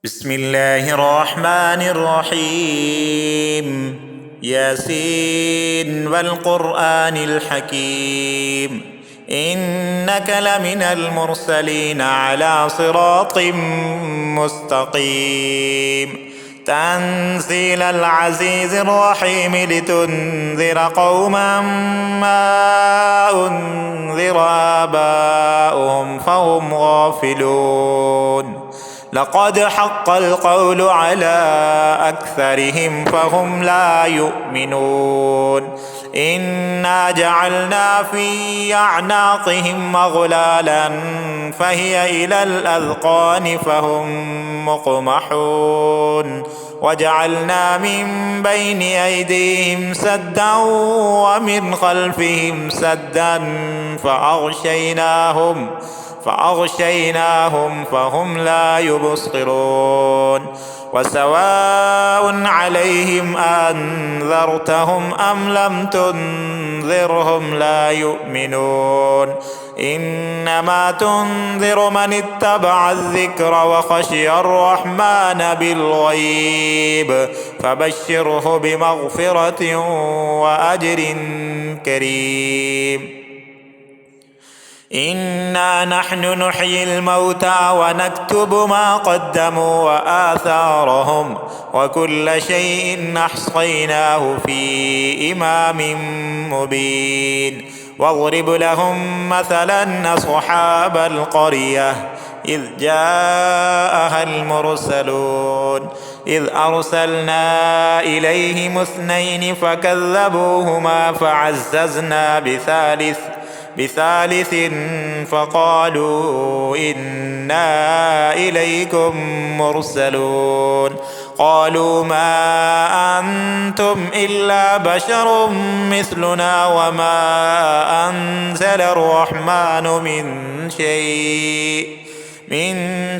بسم الله الرحمن الرحيم. ياسين والقرآن الحكيم، إنك لمن المرسلين على صراط مستقيم. تنزيل العزيز الرحيم لتنذر قوما ما أنذر آباؤهم فهم غافلون. لقد حق القول على أكثرهم فهم لا يؤمنون. إنا جعلنا في أعناقهم أغلالا فهي إلى الأذقان فهم مقمحون. وجعلنا من بين أيديهم سدا ومن خلفهم سدا فأغشيناهم فهم لا يبصرون. وسواء عليهم أنذرتهم أم لم تنذرهم لا يؤمنون. إنما تنذر من اتبع الذكر وخشي الرحمن بالغيب فبشره بمغفرة وأجر كريم. إنا نحن نحيي الموتى ونكتب ما قدموا وآثارهم وكل شيء أحصيناه في إمام مبين. واضرب لهم مثلا أصحاب القرية إذ جاءها المرسلون إذ أرسلنا إليهم 2 فكذبوهما فعززنا بثالث فقالوا إنا إليكم مرسلون. قالوا ما أنتم إلا بشر مثلنا وما أنزل الرحمن من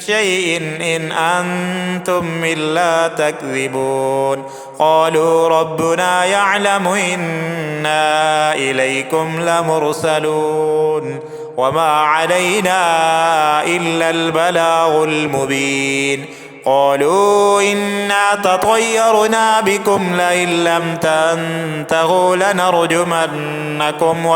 شيء إن أنتم إلا تكذبون. قالوا ربنا يعلم إنا إليكم لمرسلون وما علينا إلا البلاغ المبين. قالوا إنا تطيرنا بكم لئن لم تنتهوا لنرجمنكم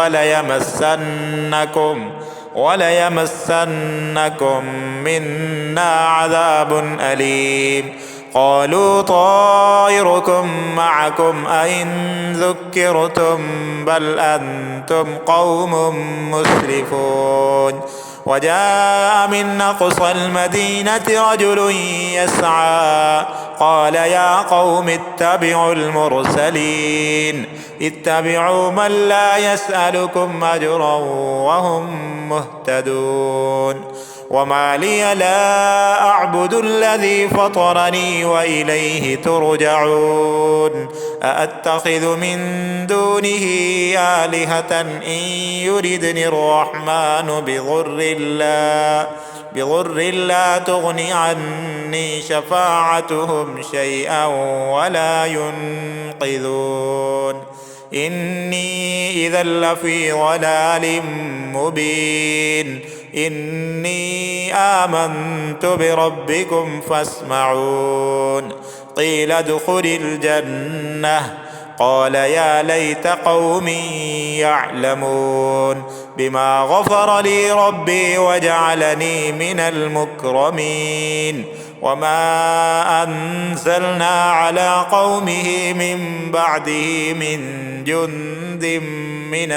وليمسنكم منا عذاب أليم. قالوا طائركم معكم أئن ذكرتم بل أنتم قوم مسرفون. وجاء من أقصى المدينة رجل يسعى قال يا قوم اتبعوا المرسلين اتبعوا من لا يسألكم أجرا وهم مهتدون. وما لي لا أعبد الذي فطرني وإليه ترجعون. أأتخذ من دونه آلهة إن يردني الرحمن بضر لا تغني عني شفاعتهم شيئا ولا ينقذون. إني إذا لفي ضلال مبين. إني آمنت بربكم فاسمعون. قيل ادخل الجنة قال يا ليت قومي يعلمون بما غفر لي ربي وجعلني من المكرمين. وما أنزلنا على قومه من بعده من جند من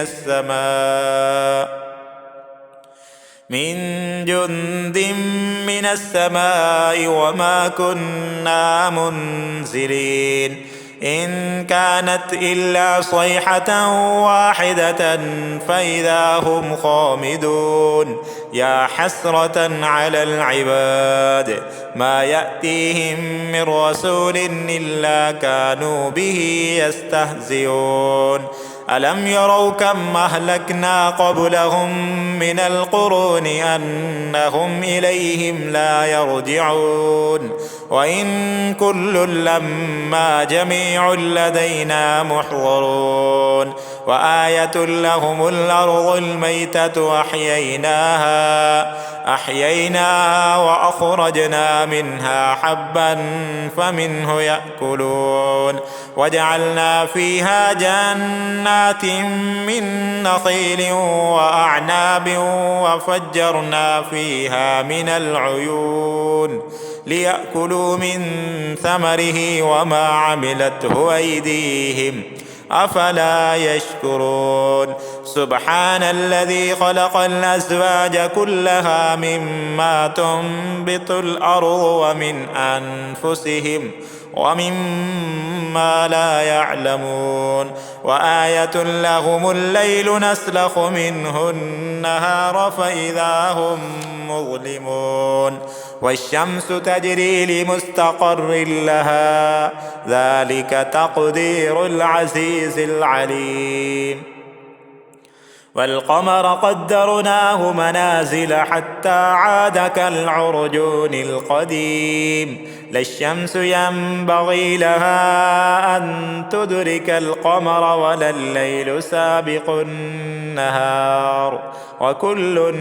السماء وما كنا منزلين. إن كانت إلا صيحة واحدة فإذا هم خامدون. يا حسرة على العباد ما يأتيهم من رسول إلا كانوا به يستهزئون. ألم يروا كم أهلكنا قبلهم من القرون أنهم إليهم لا يرجعون. وإن كل لما جميع لدينا محضرون. وآية لهم الأرض الميتة أحييناها أحييناها وأخرجنا منها حبا فمنه يأكلون وجعلنا فيها جنات من نخيل وأعناب وفجرنا فيها من العيون ليأكلوا من ثمره وما عملته أيديهم أفلا يشكرون سبحان الذي خلق الأزواج كلها مما تنبت الأرض ومن أنفسهم ومما لا يعلمون وآية لهم الليل نسلخ منه النهار فإذا هم مظلمون والشمس تجري لمستقر لها ذلك تقدير العزيز العليم والقمر قدرناه منازل حتى عاد كالعرجون القديم لا الشمس ينبغي لها أن تدرك القمر ولا الليل سابق النهار وكل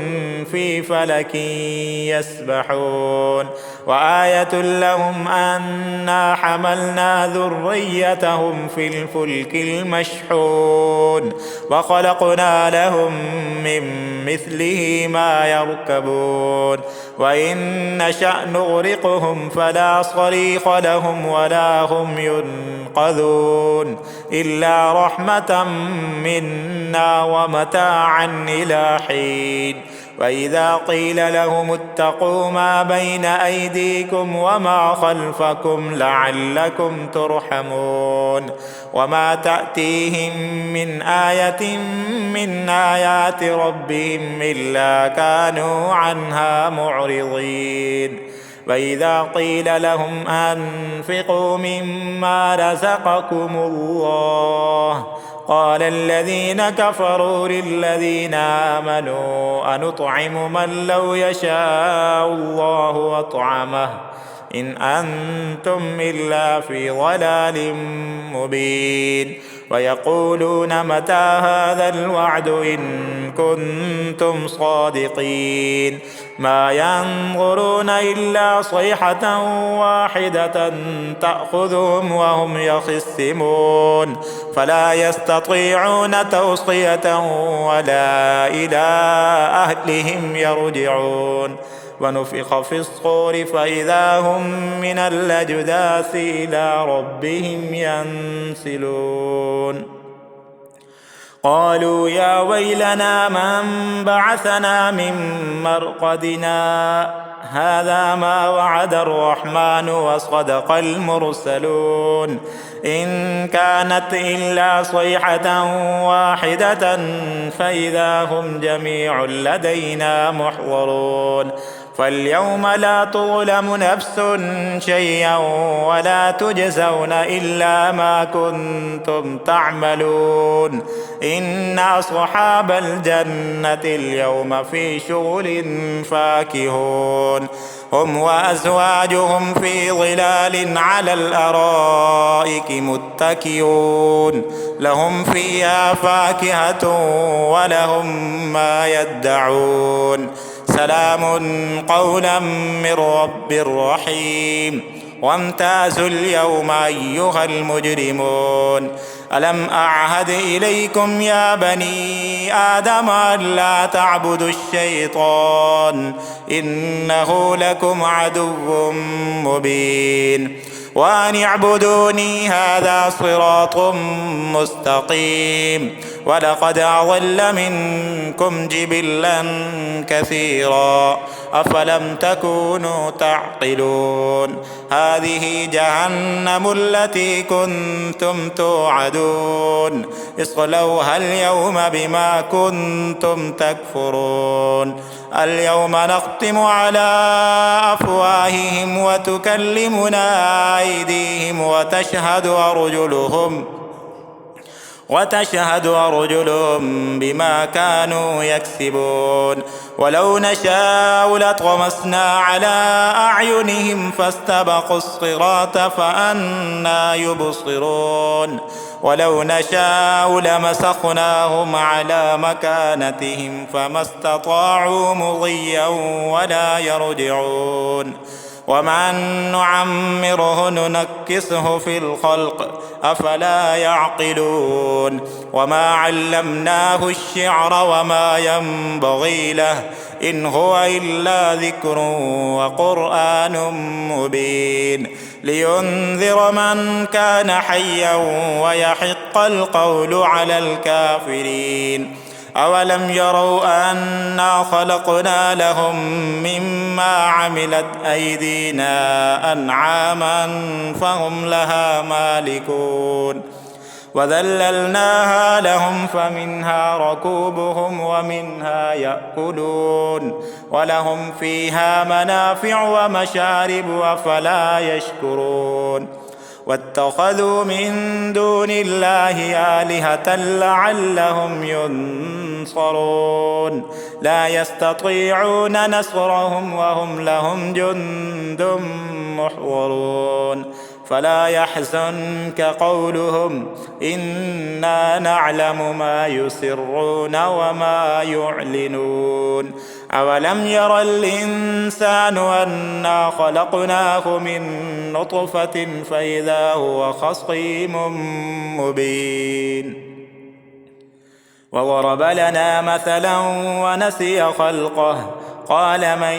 في فلك يسبحون وآية لهم أنا حملنا ذريتهم في الفلك المشحون وخلقنا لهم من مثله ما يركبون وإن نشأ نغرقهم فلا صريخ لهم ولا هم ينقذون إلا رحمة منا ومتاعا إلى حين وإذا قيل لهم اتقوا ما بين أيديكم وما خلفكم لعلكم ترحمون وما تأتيهم من آية من آيات ربهم إلا كانوا عنها معرضين وإذا قيل لهم أنفقوا مما رزقكم الله قال الذين كفروا للذين آمنوا أنطعم من لو يشاء الله أطعمه إن أنتم إلا في ضلال مبين ويقولون متى هذا الوعد إن كنتم صادقين ما ينظرون إلا صيحة واحدة تأخذهم وهم يخصمون فلا يستطيعون توصية ولا إلى أهلهم يرجعون ونفخ في الصور فإذا هم من الأجداث إلى ربهم ينسلون قالوا يا ويلنا من بعثنا من مرقدنا هذا ما وعد الرحمن وصدق المرسلون إن كانت إلا صيحة واحدة فإذا هم جميع لدينا محضرون فاليوم لا تظلم نفس شيئا ولا تجزون إلا ما كنتم تعملون إن أصحاب الجنة اليوم في شغل فاكهون هم وأزواجهم في ظلال على الأرائك متكئون لهم فيها فاكهة ولهم ما يدعون سلام قولا من رب رحيم وامتازوا اليوم أيها المجرمون ألم أعهد إليكم يا بني آدم ألا تعبدوا الشيطان إنه لكم عدو مبين وأن اعبدوني هذا صراط مستقيم ولقد أضل منكم جبلا كثيرا أفلم تكونوا تعقلون هذه جهنم التي كنتم توعدون اصلوها اليوم بما كنتم تكفرون اليوم نختم على أفواههم وتكلمنا أيديهم وتشهد أرجلهم بما كانوا يكسبون ولو نشاء لطمسنا على أعينهم فاستبقوا الصراط فأنى يبصرون ولو نشاء لمسخناهم على مكانتهم فما استطاعوا مضيا ولا يرجعون ومن نعمره ننكسه في الخلق أفلا يعقلون وما علمناه الشعر وما ينبغي له إن هو إلا ذكر وقرآن مبين لينذر من كان حيا ويحق القول على الكافرين أولم يروا أنا خلقنا لهم مما عملت أيدينا أنعاما فهم لها مالكون وذللناها لهم فمنها ركوبهم ومنها يأكلون ولهم فيها منافع ومشارب أفلا يشكرون واتخذوا من دون الله آلهة لعلهم ينصرون لا يستطيعون نصرهم وهم لهم جند محضرون فلا يحزنك قولهم إنا نعلم ما يسرون وما يعلنون أولم ير الإنسان أنا خلقناه من نطفة فإذا هو خصيم مبين وضرب لنا مثلا ونسي خلقه قال من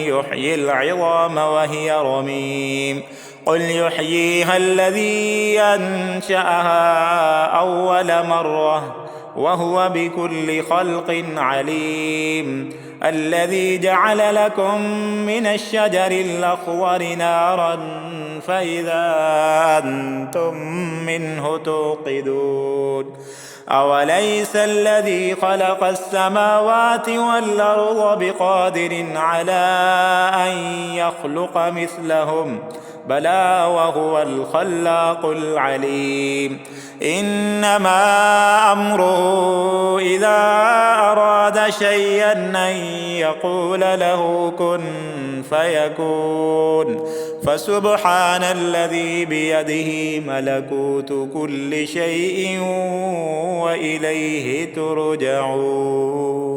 يحيي العظام وهي رميم قل يحييها الذي أنشأها أول مرة وهو بكل خلق عليم الذي جعل لكم من الشجر الأخضر نارا فإذا أنتم منه توقدون أوليس الذي خلق السماوات والأرض بقادر على أن يخلق مثلهم بلى وهو الخلاق العليم إنما أمره إذا أراد شيئا أن يقول له كن فيكون فسبحان الذي بيده ملكوت كل شيء وإليه ترجعون.